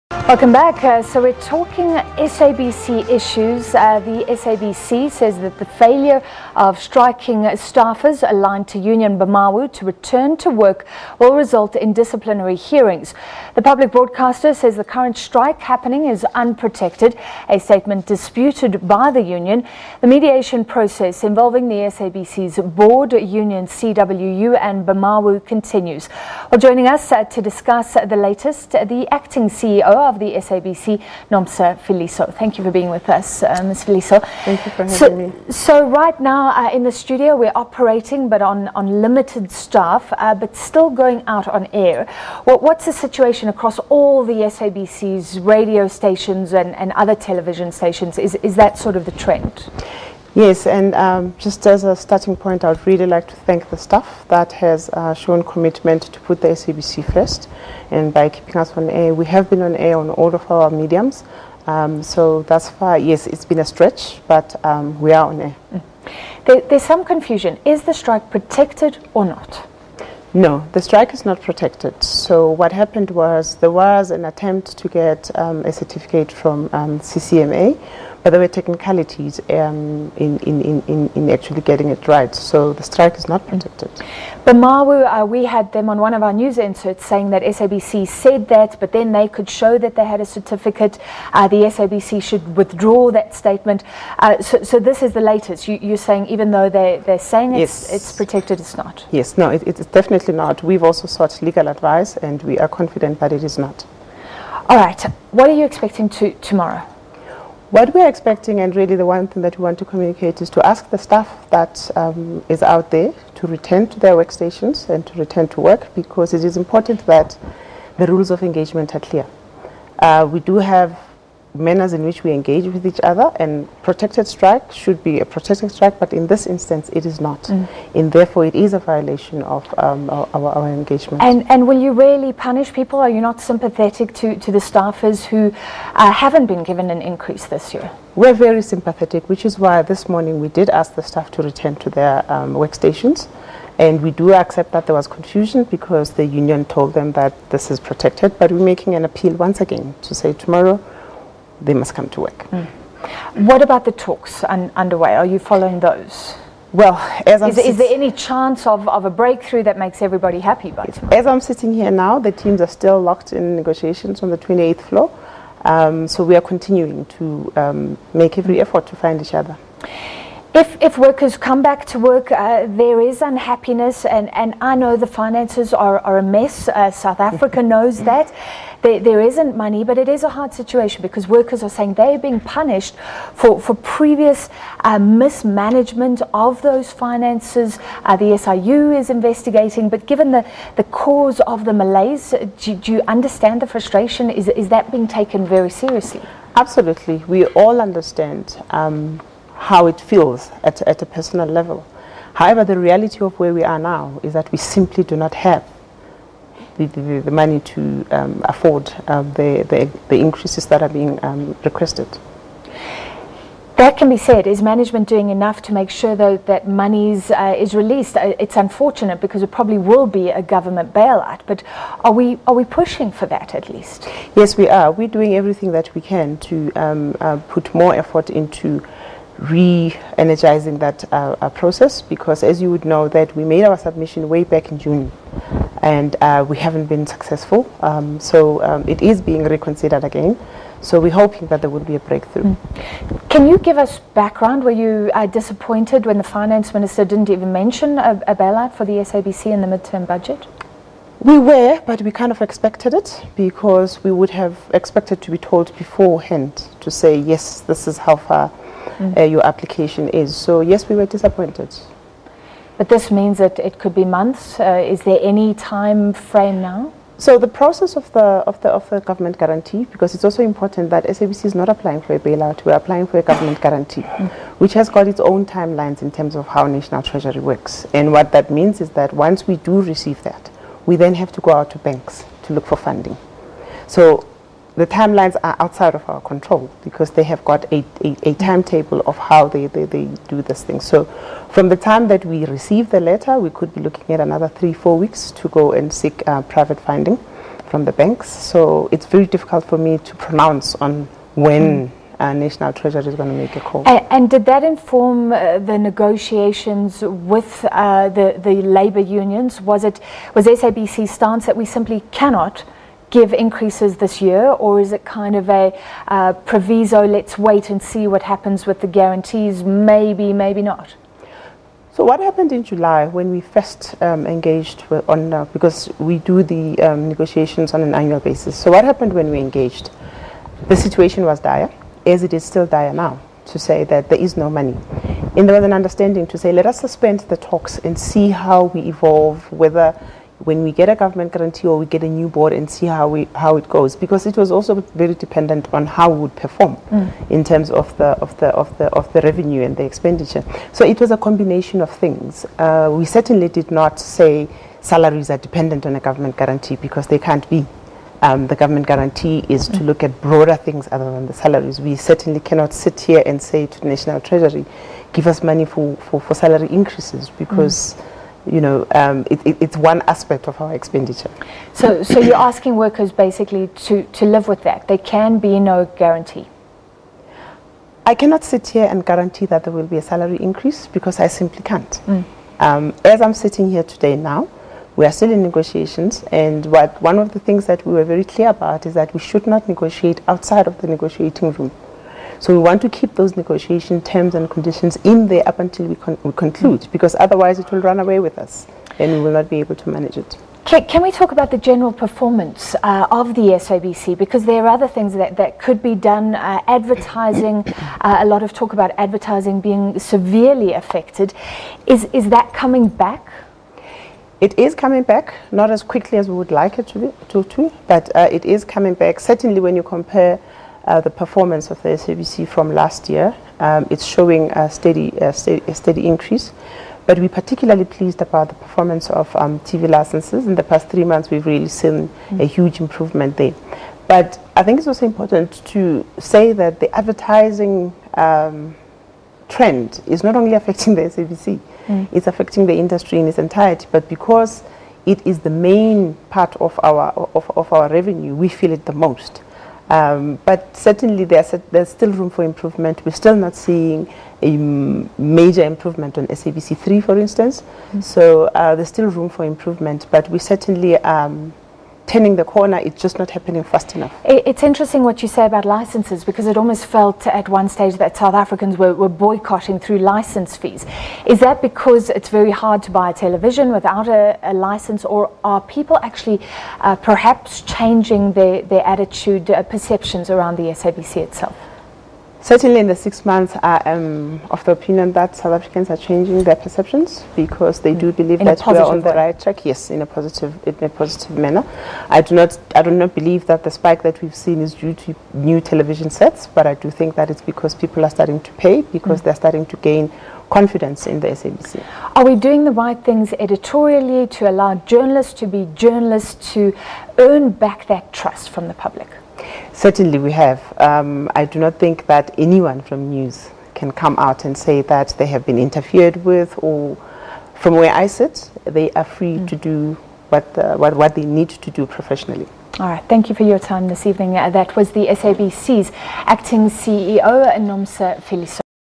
Welcome back. So we're talking SABC issues. The SABC says that the failure of striking staffers aligned to Union BEMAWU to return to work will result in disciplinary hearings. The public broadcaster says the current strike happening is unprotected, a statement disputed by the union. The mediation process involving the SABC's board, union CWU and BEMAWU continues. Well, joining us to discuss the latest, the acting CEO of the SABC, Nomsa Philiso. Thank you for being with us, Ms. Philiso. Thank you for having me. So right now in the studio we're operating but on limited staff, but still going out on air. Well, what's the situation across all the SABC's radio stations and other television stations? Is that sort of the trend? Yes, and just as a starting point, I would really like to thank the staff that has shown commitment to put the SABC first, and by keeping us on air. We have been on air on all of our mediums, so thus far, yes, it's been a stretch, but we are on air. There's some confusion. Is the strike protected or not? No, the strike is not protected. So what happened was there was an attempt to get a certificate from CCMA, but there were technicalities in actually getting it right. So the strike is not protected. BEMAWU, we had them on one of our news inserts saying that SABC said that, but then they could show that they had a certificate. The SABC should withdraw that statement. So this is the latest. You're saying even though they're saying it's protected, it's not? Yes, no, it's definitely not. We've also sought legal advice and we are confident that it is not. All right. What are you expecting tomorrow? What we're expecting, and really the one thing that we want to communicate, is to ask the staff that is out there to return to their workstations and to return to work, because it is important that the rules of engagement are clear. We do have manners in which we engage with each other, and protected strike should be a protected strike, but in this instance it is not. And therefore it is a violation of our engagement. And will you really punish people? Are you not sympathetic to the staffers who haven't been given an increase this year? We're very sympathetic, which is why this morning we did ask the staff to return to their workstations. And we do accept that there was confusion because the union told them that this is protected, but we're making an appeal once again to say tomorrow they must come to work. What about the talks underway? Are you following those? Well, is there any chance of a breakthrough that makes everybody happy by tomorrow? As I'm sitting here now, the teams are still locked in negotiations on the 28th floor. So we are continuing to make every effort to find each other. If workers come back to work, there is unhappiness, and I know the finances are a mess. South Africa knows that. There isn't money, but it is a hard situation because workers are saying they're being punished for previous mismanagement of those finances. The SIU is investigating, but given the cause of the malaise, do you understand the frustration? Is that being taken very seriously? Absolutely. We all understand how it feels at a personal level. However, the reality of where we are now is that we simply do not have the money to afford the increases that are being requested. That can be said. Is management doing enough to make sure, though, that monies is released? It's unfortunate because it probably will be a government bailout, but are we pushing for that at least? Yes, we are. We're doing everything that we can to put more effort into re-energizing that process, because as you would know that we made our submission way back in June and we haven't been successful, so it is being reconsidered again, so we're hoping that there will be a breakthrough. Can you give us background? Were you disappointed when the finance minister didn't even mention a bailout for the SABC in the midterm budget? We were, but we kind of expected it, because we would have expected to be told beforehand to say yes, this is how far your application is. So yes, we were disappointed. But this means that it could be months. Is there any time frame now? So the process of the government guarantee, because it's also important that SABC is not applying for a bailout, we're applying for a government guarantee, which has got its own timelines in terms of how National Treasury works. And what that means is that once we do receive that, we then have to go out to banks to look for funding. So the timelines are outside of our control because they have got a timetable of how they do this thing. So from the time that we receive the letter, we could be looking at another 3-4 weeks to go and seek private funding. from the banks. So it's very difficult for me to pronounce on when National Treasury is going to make a call. And did that inform the negotiations with the labour unions? Was SABC's stance that we simply cannot give increases this year, or is it kind of a proviso, let's wait and see what happens with the guarantees, maybe, maybe not? So what happened in July when we first engaged because we do the negotiations on an annual basis. So what happened when we engaged? The situation was dire, as it is still dire now, to say that there is no money. And there was an understanding to say, let us suspend the talks and see how we evolve, whether when we get a government guarantee or we get a new board, and see how it goes, because it was also very dependent on how we would perform in terms of the revenue and the expenditure. So it was a combination of things. We certainly did not say salaries are dependent on a government guarantee, because they can't be. The government guarantee is to look at broader things other than the salaries. We certainly cannot sit here and say to the National Treasury, give us money for salary increases, because you know, it's one aspect of our expenditure. So you're asking workers basically to live with that. There can be no guarantee. I cannot sit here and guarantee that there will be a salary increase, because I simply can't. As I'm sitting here today now, we are still in negotiations, and one of the things that we were very clear about is that we should not negotiate outside of the negotiating room. So we want to keep those negotiation terms and conditions in there up until we conclude, because otherwise it will run away with us and we will not be able to manage it. Can we talk about the general performance of the SABC, because there are other things that could be done, advertising, a lot of talk about advertising being severely affected. Is that coming back? It is coming back, not as quickly as we would like it to but it is coming back. Certainly when you compare the performance of the SABC from last year, it's showing a steady increase. But we're particularly pleased about the performance of TV licenses. In the past 3 months, we've really seen a huge improvement there. But I think it's also important to say that the advertising trend is not only affecting the SABC, it's affecting the industry in its entirety, but because it is the main part of our revenue, we feel it the most. But certainly there's still room for improvement. We're still not seeing a major improvement on SABC 3, for instance. So there's still room for improvement, but we certainly turning the corner. It's just not happening fast enough. It's interesting what you say about licenses, because it almost felt at one stage that South Africans were boycotting through license fees. Is that because it's very hard to buy a television without a license, or are people actually perhaps changing their attitude, perceptions around the SABC itself? Certainly in the 6 months, I am of the opinion that South Africans are changing their perceptions, because they do believe that we are on the right track. Yes, in a positive manner. I do not believe that the spike that we've seen is due to new television sets, but I do think that it's because people are starting to pay, because they're starting to gain confidence in the SABC. Are we doing the right things editorially to allow journalists to be journalists, to earn back that trust from the public? Certainly we have. I do not think that anyone from news can come out and say that they have been interfered with, or from where I sit, they are free to do what they need to do professionally. All right, thank you for your time this evening. That was the SABC's acting CEO, Nomsa Philiso.